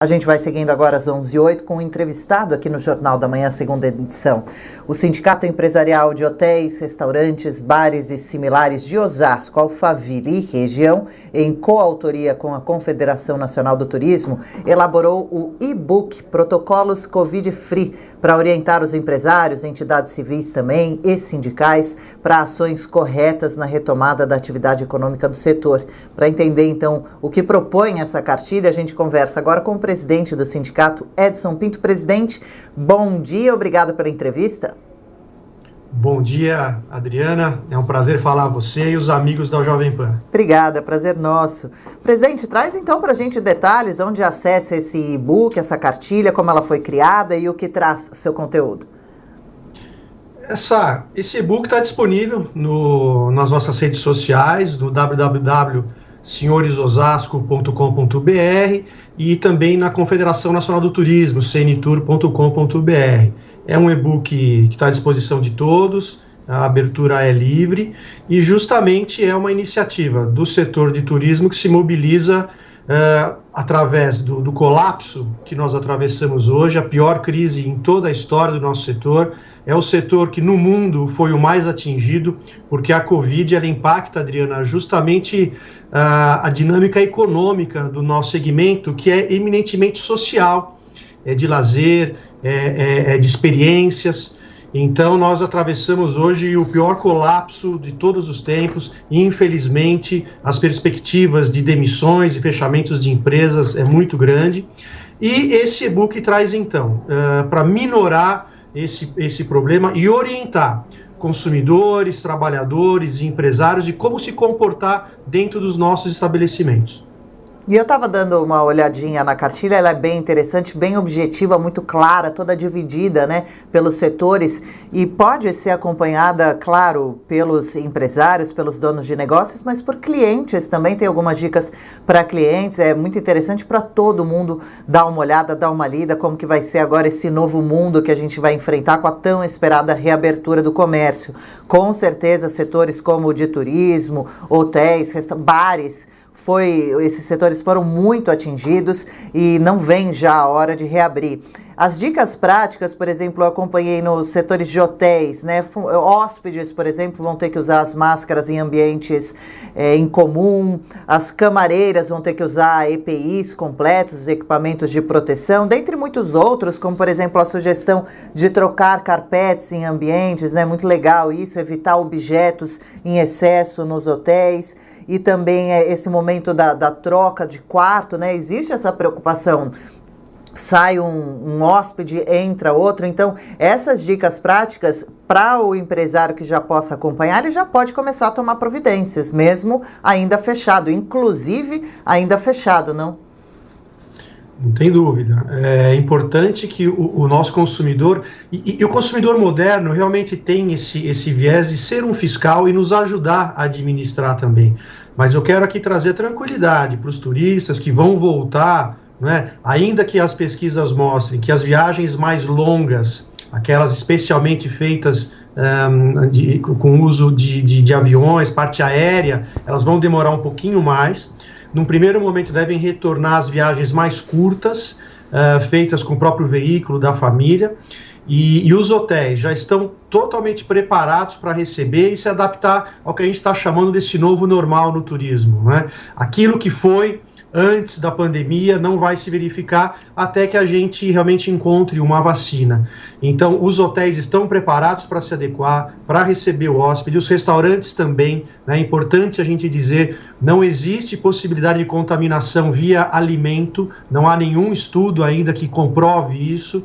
A gente vai seguindo agora às 11h08 com um entrevistado aqui no Jornal da Manhã, segunda edição. O Sindicato Empresarial de Hotéis, Restaurantes, Bares e Similares de Osasco, Alphaville e região, em coautoria com a Confederação Nacional do Turismo, elaborou o e-book Protocolos Covid-Free para orientar os empresários, entidades civis também e sindicais para ações corretas na retomada da atividade econômica do setor. Para entender, então, o que propõe essa cartilha, a gente conversa agora com o presidente do sindicato, Edson Pinto. Presidente, bom dia, obrigado pela entrevista. Bom dia, Adriana, é um prazer falar a você e os amigos da Jovem Pan. Obrigada, prazer nosso. Presidente, traz então para a gente detalhes onde acessa esse e-book, essa cartilha, como ela foi criada e o que traz o seu conteúdo. Esse e-book está disponível nas nossas redes sociais, no www.senhoresosasco.com.br e também na Confederação Nacional do Turismo, cntur.com.br. É um e-book que está à disposição de todos, a abertura é livre e justamente é uma iniciativa do setor de turismo que se mobiliza através do colapso que nós atravessamos hoje, a pior crise em toda a história do nosso setor. É o setor que no mundo foi o mais atingido, porque a Covid ela impacta, Adriana, justamente a dinâmica econômica do nosso segmento, que é eminentemente social, é de lazer, de experiências. Então nós atravessamos hoje o pior colapso de todos os tempos e infelizmente as perspectivas de demissões e fechamentos de empresas é muito grande. E esse e-book traz então, para minorar esse problema e orientar consumidores, trabalhadores e empresários de como se comportar dentro dos nossos estabelecimentos. E eu estava dando uma olhadinha na cartilha, ela é bem interessante, bem objetiva, muito clara, toda dividida, né, pelos setores e pode ser acompanhada, claro, pelos empresários, pelos donos de negócios, mas por clientes também. Tem algumas dicas para clientes, é muito interessante para todo mundo dar uma olhada, dar uma lida, como que vai ser agora esse novo mundo que a gente vai enfrentar com a tão esperada reabertura do comércio. Com certeza, setores como o de turismo, hotéis, bares, esses setores foram muito atingidos e não vem já a hora de reabrir. As dicas práticas, por exemplo, eu acompanhei nos setores de hotéis, né? Hóspedes, por exemplo, vão ter que usar as máscaras em ambientes em comum, as camareiras vão ter que usar EPIs completos, equipamentos de proteção, dentre muitos outros, como, por exemplo, a sugestão de trocar carpetes em ambientes, né? Muito legal isso, evitar objetos em excesso nos hotéis. E também esse momento da troca de quarto, né? Existe essa preocupação. Sai um hóspede, entra outro. Então, essas dicas práticas, para o empresário que já possa acompanhar, ele já pode começar a tomar providências, mesmo ainda fechado. Inclusive, ainda fechado, não? Não tem dúvida. É importante que o nosso consumidor, e o consumidor moderno realmente tem esse viés de ser um fiscal e nos ajudar a administrar também. Mas eu quero aqui trazer tranquilidade para os turistas que vão voltar, né? Ainda que as pesquisas mostrem que as viagens mais longas, aquelas especialmente feitas com uso de aviões, parte aérea, elas vão demorar um pouquinho mais. Num primeiro momento devem retornar às viagens mais curtas, feitas com o próprio veículo da família, e os hotéis já estão totalmente preparados para receber e se adaptar ao que a gente está chamando desse novo normal no turismo, né? Aquilo que foi antes da pandemia não vai se verificar até que a gente realmente encontre uma vacina. Então, os hotéis estão preparados para se adequar, para receber o hóspede, os restaurantes também, né? É importante a gente dizer, não existe possibilidade de contaminação via alimento, não há nenhum estudo ainda que comprove isso.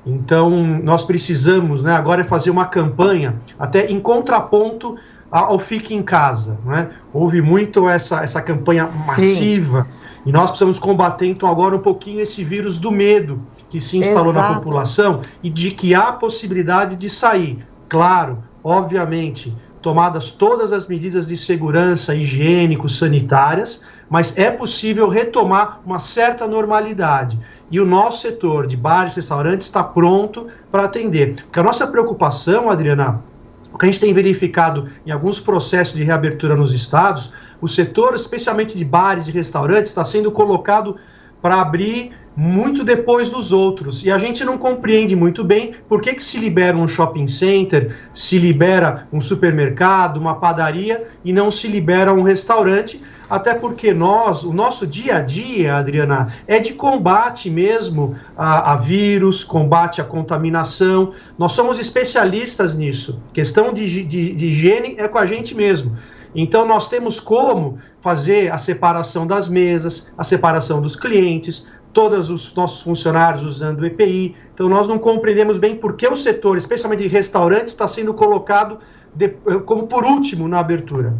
Então, nós precisamos, né, agora fazer uma campanha, até em contraponto ao Fique em Casa, né? Houve muito essa campanha massiva. Sim. E nós precisamos combater, então, agora um pouquinho esse vírus do medo que se instalou na população e de que há possibilidade de sair. Claro, obviamente, tomadas todas as medidas de segurança, higiênico-sanitárias, mas é possível retomar uma certa normalidade. E o nosso setor de bares e restaurantes está pronto para atender. Porque a nossa preocupação, Adriana, o que a gente tem verificado em alguns processos de reabertura nos estados, o setor, especialmente de bares e restaurantes, está sendo colocado para abrir muito depois dos outros, e a gente não compreende muito bem por que se libera um shopping center, se libera um supermercado, uma padaria, e não se libera um restaurante, até porque o nosso dia a dia, Adriana, é de combate mesmo a vírus, combate à contaminação, nós somos especialistas nisso, questão de higiene é com a gente mesmo. Então, nós temos como fazer a separação das mesas, a separação dos clientes, todos os nossos funcionários usando o EPI. Então, nós não compreendemos bem por que o setor, especialmente de restaurantes, está sendo colocado como por último na abertura.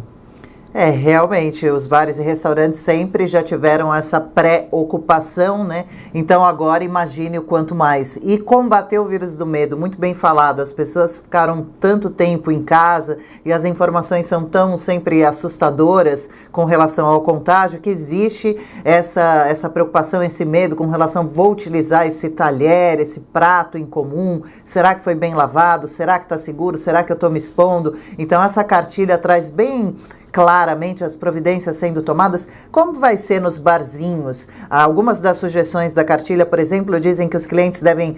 Realmente, os bares e restaurantes sempre já tiveram essa pré-ocupação, né? Então agora imagine o quanto mais. E combater o vírus do medo, muito bem falado, as pessoas ficaram tanto tempo em casa e as informações são tão sempre assustadoras com relação ao contágio, que existe essa preocupação, esse medo com relação, vou utilizar esse talher, esse prato em comum, será que foi bem lavado, será que está seguro, será que eu estou me expondo? Então essa cartilha traz bem claramente as providências sendo tomadas. Como vai ser nos barzinhos? Algumas das sugestões da cartilha, por exemplo, dizem que os clientes devem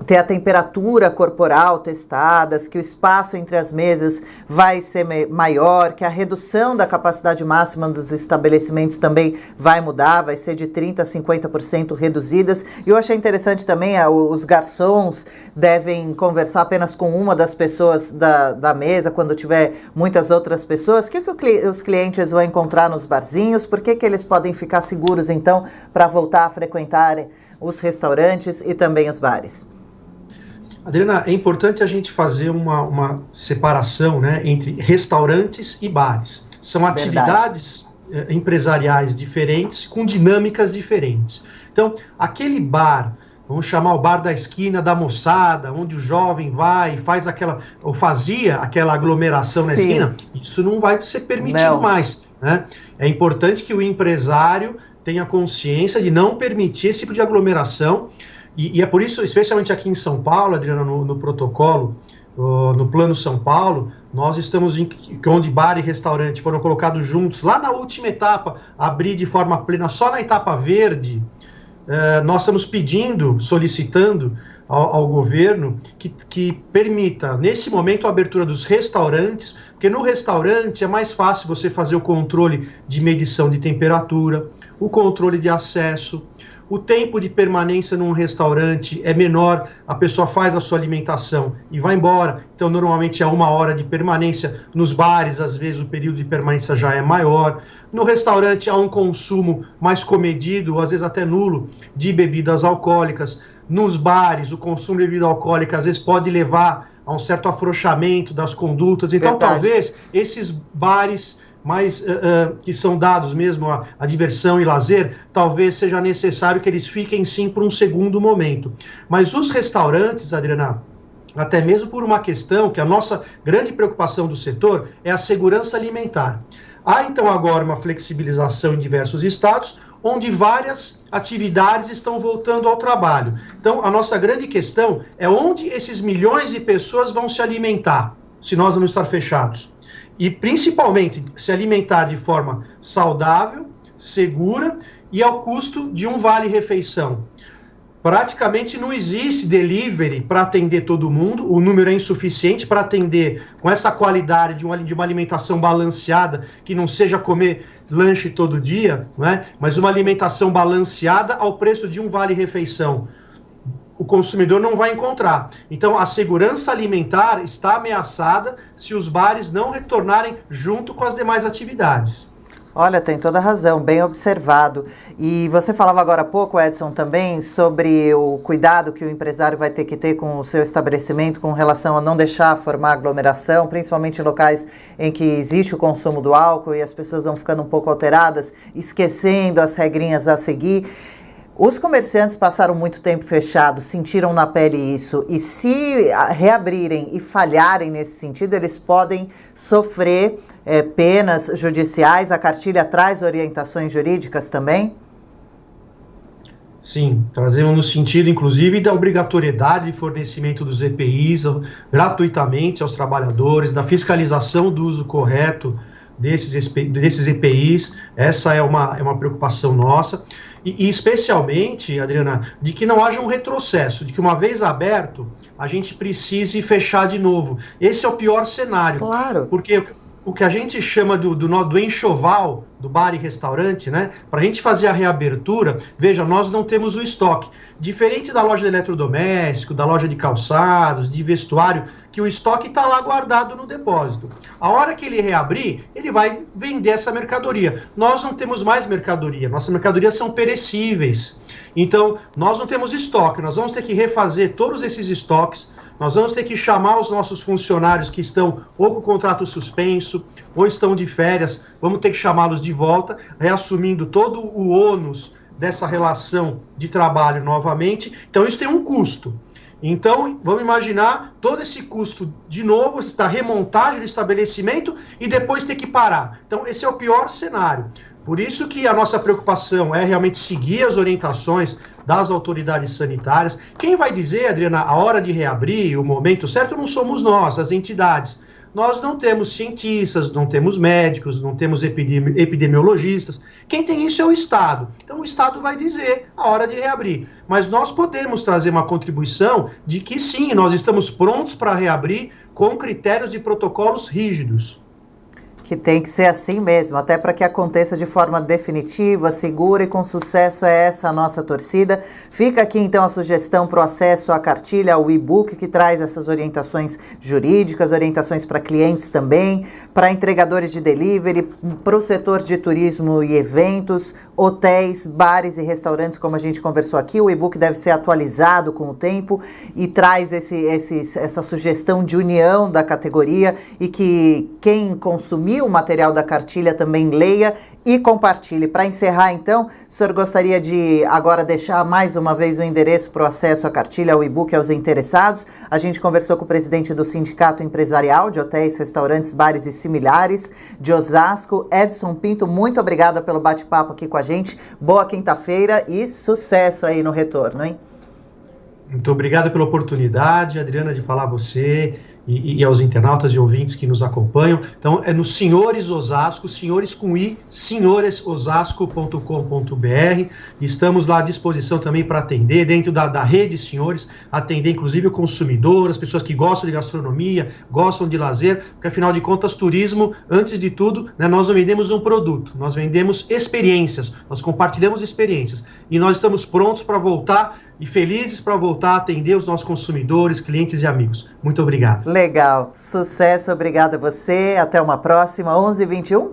ter a temperatura corporal testadas, que o espaço entre as mesas vai ser maior, que a redução da capacidade máxima dos estabelecimentos também vai mudar, vai ser de 30% a 50% reduzidas. E eu achei interessante também, os garçons devem conversar apenas com uma das pessoas da mesa, quando tiver muitas outras pessoas. O que os clientes vão encontrar nos barzinhos? Por que eles podem ficar seguros, então, para voltar a frequentar os restaurantes e também os bares? Adriana, é importante a gente fazer uma separação, né, entre restaurantes e bares. São atividades empresariais diferentes, com dinâmicas diferentes. Então, aquele bar, vamos chamar o bar da esquina da moçada, onde o jovem vai e faz ou fazia aquela aglomeração na esquina, isso não vai ser permitido mais, né? É importante que o empresário tenha consciência de não permitir esse tipo de aglomeração. E é por isso, especialmente aqui em São Paulo, Adriana, no protocolo, no Plano São Paulo, nós estamos onde bar e restaurante foram colocados juntos, lá na última etapa, abrir de forma plena, só na etapa verde, nós estamos solicitando ao governo que permita, nesse momento, a abertura dos restaurantes, porque no restaurante é mais fácil você fazer o controle de medição de temperatura, o controle de acesso. O tempo de permanência num restaurante é menor, a pessoa faz a sua alimentação e vai embora. Então, normalmente é 1 hora de permanência. Nos bares, às vezes, o período de permanência já é maior. No restaurante, há um consumo mais comedido, às vezes até nulo, de bebidas alcoólicas. Nos bares, o consumo de bebida alcoólica, às vezes, pode levar a um certo afrouxamento das condutas. Então, talvez, esses bares que são dados mesmo a diversão e lazer, talvez seja necessário que eles fiquem sim por um segundo momento. Mas os restaurantes, Adriana, até mesmo por uma questão que a nossa grande preocupação do setor é a segurança alimentar. Há então agora uma flexibilização em diversos estados, onde várias atividades estão voltando ao trabalho. Então, a nossa grande questão é onde esses milhões de pessoas vão se alimentar, se nós vamos estar fechados. E, principalmente, se alimentar de forma saudável, segura e ao custo de um vale-refeição. Praticamente não existe delivery para atender todo mundo, o número é insuficiente para atender com essa qualidade de uma alimentação balanceada, que não seja comer lanche todo dia, né? Mas uma alimentação balanceada ao preço de um vale-refeição. O consumidor não vai encontrar. Então, a segurança alimentar está ameaçada se os bares não retornarem junto com as demais atividades. Olha, tem toda a razão, bem observado. E você falava agora há pouco, Edson, também sobre o cuidado que o empresário vai ter que ter com o seu estabelecimento com relação a não deixar formar aglomeração, principalmente em locais em que existe o consumo do álcool e as pessoas vão ficando um pouco alteradas, esquecendo as regrinhas a seguir. Os comerciantes passaram muito tempo fechados, sentiram na pele isso, e se reabrirem e falharem nesse sentido, eles podem sofrer penas judiciais. A cartilha traz orientações jurídicas também? Sim, trazemos no sentido, inclusive, da obrigatoriedade de fornecimento dos EPIs gratuitamente aos trabalhadores, da fiscalização do uso correto desses EPIs. Essa é uma preocupação nossa. E especialmente, Adriana, de que não haja um retrocesso, de que uma vez aberto, a gente precise fechar de novo. Esse é o pior cenário. Claro. Porque o que a gente chama do enxoval do bar e restaurante, né? Para a gente fazer a reabertura, veja, nós não temos o estoque. Diferente da loja de eletrodoméstico, da loja de calçados, de vestuário, que o estoque está lá guardado no depósito. A hora que ele reabrir, ele vai vender essa mercadoria. Nós não temos mais mercadoria, nossas mercadorias são perecíveis. Então, nós não temos estoque, nós vamos ter que refazer todos esses estoques. Nós vamos ter que chamar os nossos funcionários que estão ou com o contrato suspenso, ou estão de férias, vamos ter que chamá-los de volta, reassumindo todo o ônus dessa relação de trabalho novamente. Então, isso tem um custo. Então, vamos imaginar todo esse custo de novo, essa remontagem do estabelecimento e depois ter que parar. Então, esse é o pior cenário. Por isso que a nossa preocupação é realmente seguir as orientações das autoridades sanitárias. Quem vai dizer, Adriana, a hora de reabrir, o momento certo, não somos nós, as entidades. Nós não temos cientistas, não temos médicos, não temos epidemiologistas. Quem tem isso é o Estado. Então o Estado vai dizer a hora de reabrir. Mas nós podemos trazer uma contribuição de que sim, nós estamos prontos para reabrir com critérios e protocolos rígidos. Que tem que ser assim mesmo, até para que aconteça de forma definitiva, segura e com sucesso. É essa a nossa torcida. Fica aqui então a sugestão para o acesso à cartilha, ao e-book, que traz essas orientações jurídicas, orientações para clientes também, para entregadores de delivery, para o setor de turismo e eventos, hotéis, bares e restaurantes, como a gente conversou aqui. O e-book deve ser atualizado com o tempo e traz essa sugestão de união da categoria e que quem consumir o material da cartilha também leia e compartilhe. Para encerrar, então, o senhor gostaria de agora deixar mais uma vez o endereço para o acesso à cartilha, ao e-book aos interessados. A gente conversou com o presidente do Sindicato Empresarial de Hotéis, Restaurantes, Bares e Similares de Osasco, Edson Pinto. Muito obrigada pelo bate-papo aqui com a gente. Boa quinta-feira e sucesso aí no retorno, hein? Muito obrigado pela oportunidade, Adriana, de falar a você e aos internautas e ouvintes que nos acompanham. Então, é no Senhores Osasco, senhores com i, senhoresosasco.com.br. Estamos lá à disposição também para atender, dentro da rede Senhores, atender inclusive o consumidor, as pessoas que gostam de gastronomia, gostam de lazer, porque afinal de contas, turismo, antes de tudo, né, nós não vendemos um produto, nós vendemos experiências, nós compartilhamos experiências. E nós estamos prontos para voltar e felizes para voltar a atender os nossos consumidores, clientes e amigos. Muito obrigado. Legal. Sucesso. Obrigada a você. Até uma próxima. 11h21.